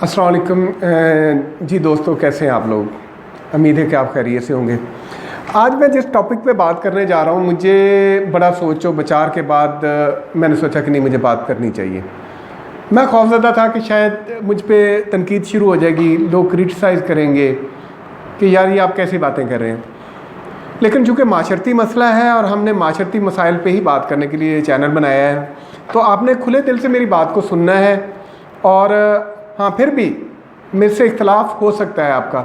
अस्सलाम वालेकुम जी दोस्तों, कैसे हैं आप लोग। उम्मीद है कि आप खैरियत से होंगे। आज मैं जिस टॉपिक पे बात करने जा रहा हूँ, मुझे बड़ा सोचो विचार के बाद मैंने सोचा कि नहीं, मुझे बात करनी चाहिए। मैं खौफज़दा था कि शायद मुझ पे तनकीद शुरू हो जाएगी, लोग क्रिटिसाइज़ करेंगे कि यार ये आप कैसी बातें कर रहे हैं। लेकिन चूँकि माशरती मसला है और हमने माशरती मसाइल पे ही बात करने के लिए चैनल बनाया है, तो आपने खुले दिल से मेरी बात को सुनना है। और हाँ, फिर भी मेरे से इख्तलाफ हो सकता है आपका,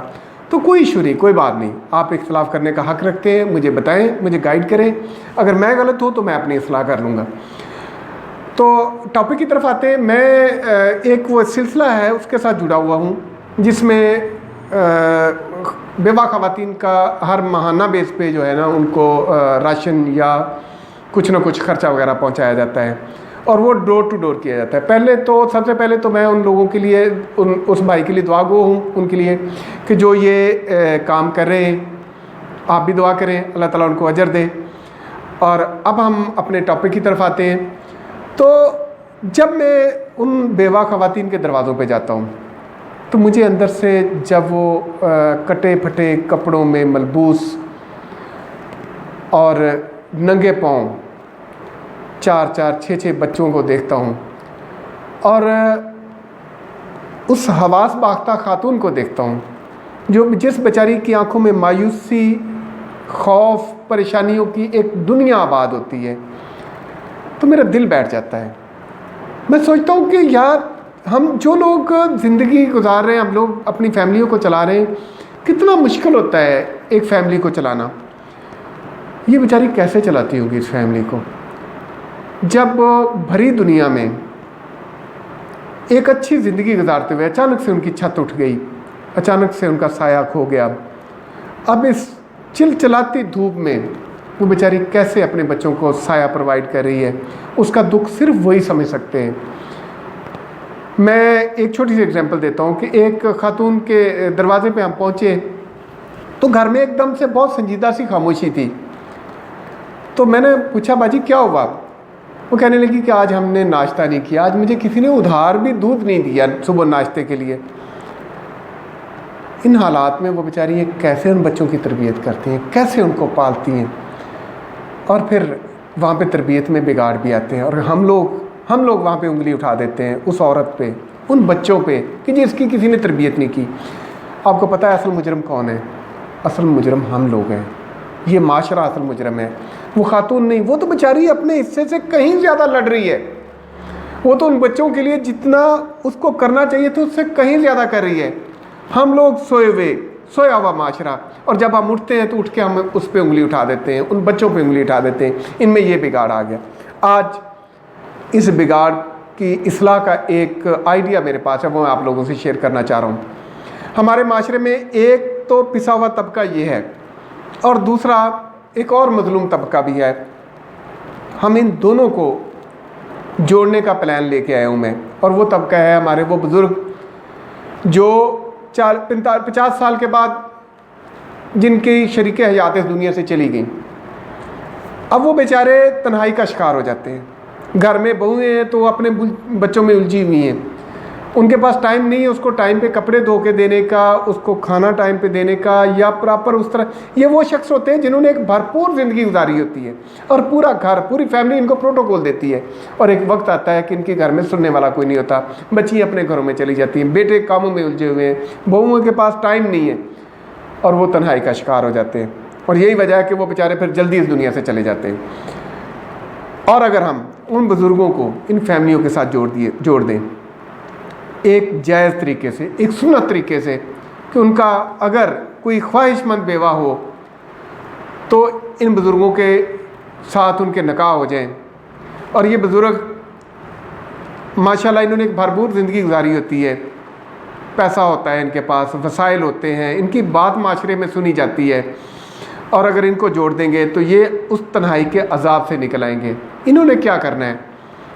तो कोई इशू नहीं, कोई बात नहीं। आप इख्तलाफ करने का हक़ रखते हैं, मुझे बताएं, मुझे गाइड करें। अगर मैं गलत हूँ तो मैं अपनी इस्लाह कर लूँगा। तो टॉपिक की तरफ आते हैं। मैं एक वो सिलसिला है उसके साथ जुड़ा हुआ हूँ जिसमें बेवा ख़वातीन का हर माहाना बेस पे जो है ना, उनको राशन या कुछ ना कुछ ख़र्चा वगैरह पहुँचाया जाता है और वो डोर टू डोर किया जाता है। सबसे पहले तो मैं उन लोगों के लिए, उस भाई के लिए दुआ गो हूँ उनके लिए कि जो ये काम कर रहे हैं। आप भी दुआ करें, अल्लाह ताला उनको अजर दे। और अब हम अपने टॉपिक की तरफ आते हैं। तो जब मैं उन बेवा ख़वातीन के दरवाज़ों पे जाता हूँ तो मुझे अंदर से जब वो कटे फटे कपड़ों में मलबूस और नंगे पाँव 4-4, 6-6 बच्चों को देखता हूँ और उस हवास बाख्ता खातून को देखता हूँ जो जिस बेचारी की आंखों में मायूसी, खौफ, परेशानियों की एक दुनिया आबाद होती है, तो मेरा दिल बैठ जाता है। मैं सोचता हूँ कि यार, हम जो लोग ज़िंदगी गुजार रहे हैं, हम लोग अपनी फैमिलियों को चला रहे हैं, कितना मुश्किल होता है एक फ़ैमिली को चलाना। ये बेचारी कैसे चलाती होगी इस फैमिली को, जब भरी दुनिया में एक अच्छी ज़िंदगी गुजारते हुए अचानक से उनकी छत उठ गई, अचानक से उनका साया खो गया। अब इस चिलचिलाती धूप में वो बेचारी कैसे अपने बच्चों को साया प्रोवाइड कर रही है, उसका दुख सिर्फ वही समझ सकते हैं। मैं एक छोटी सी एग्जांपल देता हूँ कि एक खातून के दरवाज़े पे हम पहुँचे तो घर में एकदम से बहुत संजीदा सी खामोशी थी। तो मैंने पूछा, बाजी क्या हुआ? वो कहने लगी कि आज हमने नाश्ता नहीं किया, आज मुझे किसी ने उधार भी दूध नहीं दिया सुबह नाश्ते के लिए। इन हालात में वो बेचारी कैसे उन बच्चों की तरबियत करती हैं, कैसे उनको पालती हैं, और फिर वहाँ पे तरबियत में बिगाड़ भी आते हैं। और हम लोग वहाँ पे उंगली उठा देते हैं उस औरत पे, उन बच्चों पे कि जिसकी किसी ने तरबियत नहीं की। आपको पता है असल मुजरम कौन है? असल मुजरम हम लोग हैं। ये माशरा असल मुजरम है, वो खातून नहीं। वो तो बेचारी अपने हिस्से से कहीं ज़्यादा लड़ रही है। वो तो उन बच्चों के लिए जितना उसको करना चाहिए था उससे कहीं ज़्यादा कर रही है। हम लोग सोया हुआ माशरा, और जब हम उठते हैं तो उठ के हम उस पर उंगली उठा देते हैं, उन बच्चों पे उंगली उठा देते हैं। इनमें ये बिगाड़ आ गया। आज इस बिगाड़ की इस्लाह का एक आइडिया मेरे पास है, वो मैं आप लोगों से शेयर करना चाह रहा हूँ। हमारे माशरे में एक तो पिसा हुआ तबका ये है, और दूसरा एक और मजलूम तबका भी है। हम इन दोनों को जोड़ने का प्लान लेके आया हूँ मैं, और वो तबका है हमारे वो बुज़ुर्ग जो 50 साल के बाद जिनकी शरीके हयात इस दुनिया से चली गई। अब वो बेचारे तन्हाई का शिकार हो जाते हैं। घर में बहुएं हैं तो अपने बच्चों में उलझी हुई हैं, उनके पास टाइम नहीं है उसको टाइम पे कपड़े धो के देने का, उसको खाना टाइम पे देने का, या प्रॉपर उस तरह। ये वो शख्स होते हैं जिन्होंने एक भरपूर ज़िंदगी गुजारी होती है, और पूरा घर, पूरी फैमिली इनको प्रोटोकॉल देती है। और एक वक्त आता है कि इनके घर में सुनने वाला कोई नहीं होता, बच्ची अपने घरों में चली जाती हैं, बेटे कामों में उलझे हुए हैं, बहुओं के पास टाइम नहीं है, और वो तन्हाई का शिकार हो जाते हैं। और यही वजह है कि वो बेचारे फिर जल्दी इस दुनिया से चले जाते हैं। और अगर हम उन बुज़ुर्गों को इन फैमिलियों के साथ जोड़ दें एक जायज़ तरीके से, एक सुन्नत तरीके से, कि उनका अगर कोई ख्वाहिशमंद बेवा हो तो इन बुज़ुर्गों के साथ उनके निकाह हो जाएं। और ये बुज़ुर्ग माशाल्लाह इन्होंने एक भरपूर ज़िंदगी गुजारी होती है, पैसा होता है इनके पास, वसाइल होते हैं, इनकी बात माशरे में सुनी जाती है। और अगर इनको जोड़ देंगे तो ये उस तन्हाई के अजाब से निकल आएंगे। इन्होंने क्या करना है?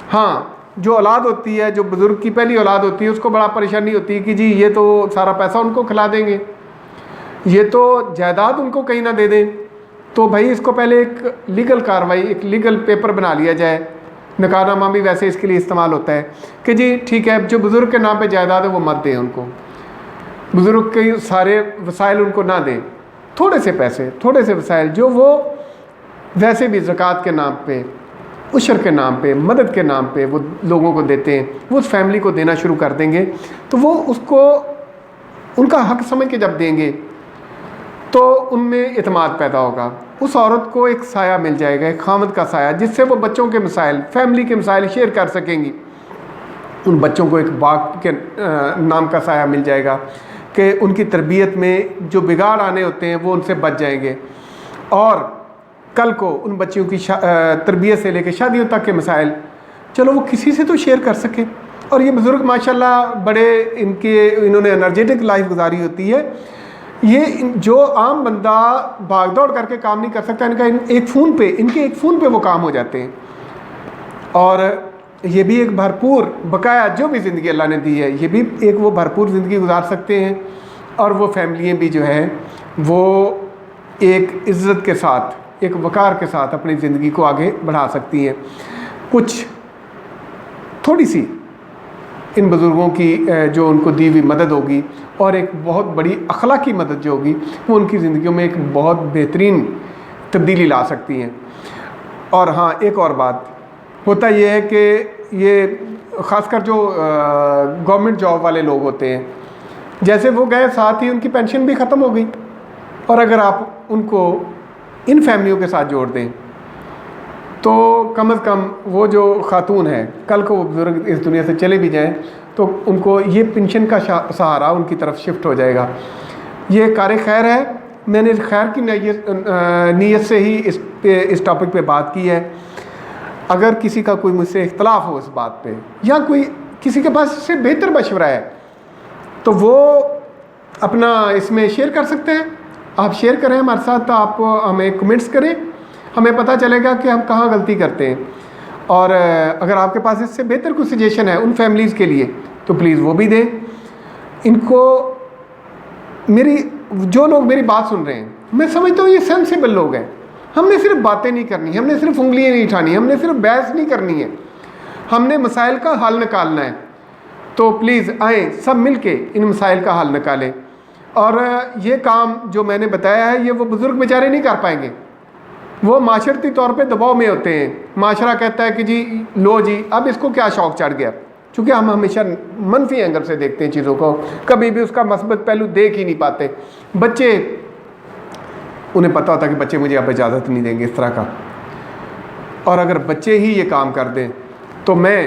हाँ, जो औलाद होती है, जो बुज़ुर्ग की पहली औलाद होती है, उसको बड़ा परेशानी होती है कि जी ये तो सारा पैसा उनको खिला देंगे, ये तो जायदाद उनको कहीं ना दे दें। तो भाई इसको पहले एक लीगल कार्रवाई, एक लीगल पेपर बना लिया जाए نکاح نامہ بھی ویسے اس کے لیے استعمال ہوتا ہے کہ جی ٹھیک ہے جو بزرگ کے نام پہ جائیداد ہے وہ مت دیں ان کو، بزرگ کے سارے وسائل ان کو نہ دیں، تھوڑے سے پیسے، تھوڑے سے وسائل جو وہ ویسے بھی زکوٰۃ کے نام پہ، عشر کے نام پہ، مدد کے نام پہ وہ لوگوں کو دیتے ہیں، وہ اس فیملی کو دینا شروع کر دیں گے تو وہ اس کو ان کا حق سمجھ کے جب دیں گے تو ان میں اعتماد پیدا ہوگا، اس عورت کو ایک سایہ مل جائے گا، ایک خامد کا سایہ، جس سے وہ بچوں کے مسائل، فیملی کے مسائل شیئر کر سکیں گی، ان بچوں کو ایک باغ کے نام کا سایہ مل جائے گا کہ ان کی تربیت میں جو بگاڑ آنے ہوتے ہیں وہ ان سے بچ جائیں گے، اور کل کو ان بچوں کی تربیت سے لے کے شادیوں تک کے مسائل چلو وہ کسی سے تو شیئر کر سکیں۔ اور یہ بزرگ ماشاءاللہ بڑے انہوں نے انرجیٹک لائف گزاری ہوتی ہے، یہ جو عام بندہ بھاگ دوڑ کر کے کام نہیں کر سکتا، ان کے ایک فون پہ وہ کام ہو جاتے ہیں، اور یہ بھی ایک بھرپور بقایا جو بھی زندگی اللہ نے دی ہے، یہ بھی ایک وہ بھرپور زندگی گزار سکتے ہیں، اور وہ فیملیاں بھی جو ہے وہ ایک عزت کے ساتھ، ایک وقار کے ساتھ اپنی زندگی کو آگے بڑھا سکتی ہیں۔ کچھ تھوڑی سی ان بزرگوں کی جو ان کو دی ہوئی مدد ہوگی، اور ایک بہت بڑی اخلاقی مدد جو ہوگی، وہ ان کی زندگیوں میں ایک بہت بہترین تبدیلی لا سکتی ہیں۔ اور ہاں ایک اور بات ہوتا یہ ہے کہ یہ خاص کر جو گورنمنٹ جاب والے لوگ ہوتے ہیں، جیسے وہ گئے ساتھ ہی ان کی پینشن بھی ختم ہو گئی، اور اگر آپ ان کو ان فیملیوں کے ساتھ جوڑ دیں تو کم از کم وہ جو خاتون ہے، کل کو وہ بزرگ اس دنیا سے چلے بھی جائیں تو ان کو یہ پنشن کا سہارا ان کی طرف شفٹ ہو جائے گا۔ یہ کار خیر ہے، میں نے خیر کی نیت سے ہی اس ٹاپک پہ بات کی ہے۔ اگر کسی کا کوئی مجھ سے اختلاف ہو اس بات پہ، یا کوئی کسی کے پاس اس سے بہتر مشورہ ہے، تو وہ اپنا اس میں شیئر کر سکتے ہیں۔ آپ شیئر کریں ہمارے ساتھ، آپ ہمیں کمنٹس کریں، ہمیں پتہ چلے گا کہ ہم کہاں غلطی کرتے ہیں، اور اگر آپ کے پاس اس سے بہتر کوئی سجیشن ہے ان فیملیز کے لیے تو پلیز وہ بھی دیں۔ ان کو جو لوگ میری بات سن رہے ہیں، میں سمجھتا ہوں یہ سینسیبل لوگ ہیں، ہم نے صرف باتیں نہیں کرنی، ہم نے صرف انگلیاں نہیں اٹھانی، ہم نے صرف بحث نہیں کرنی ہے، ہم نے مسائل کا حل نکالنا ہے۔ تو پلیز آئیں سب مل کے ان مسائل کا حل نکالیں، اور یہ کام جو میں نے بتایا ہے یہ وہ بزرگ بیچارے نہیں کر پائیں گے، وہ معاشرتی طور پہ دباؤ میں ہوتے ہیں، معاشرہ کہتا ہے کہ جی لو جی اب اس کو کیا شوق چڑھ گیا، چونکہ ہم ہمیشہ منفی اینگل سے دیکھتے ہیں چیزوں کو، کبھی بھی اس کا مثبت پہلو دیکھ ہی نہیں پاتے۔ بچے، انہیں پتہ ہوتا کہ بچے مجھے اب اجازت نہیں دیں گے اس طرح کا، اور اگر بچے ہی یہ کام کر دیں تو میں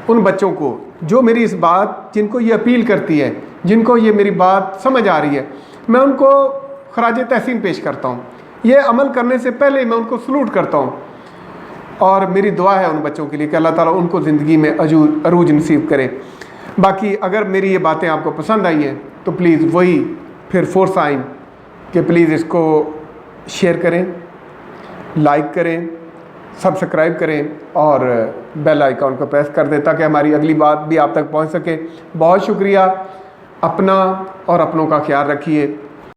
ان بچوں کو جو میری اس بات، جن کو یہ اپیل کرتی ہے، جن کو یہ میری بات سمجھ آ رہی ہے، میں ان کو خراج تحسین پیش کرتا ہوں، یہ عمل کرنے سے پہلے میں ان کو سلوٹ کرتا ہوں، اور میری دعا ہے ان بچوں کے لیے کہ اللہ تعالیٰ ان کو زندگی میں عروج نصیب کرے۔ باقی اگر میری یہ باتیں آپ کو پسند آئی ہیں تو پلیز وہی پھر فورس آئیں کہ پلیز اس کو شیئر کریں، لائک کریں، سبسکرائب کریں، اور بیل آئیکن کو پریس کر دیں تاکہ ہماری اگلی بات بھی آپ تک پہنچ سکے۔ بہت شکریہ، اپنا اور اپنوں کا خیال رکھیے۔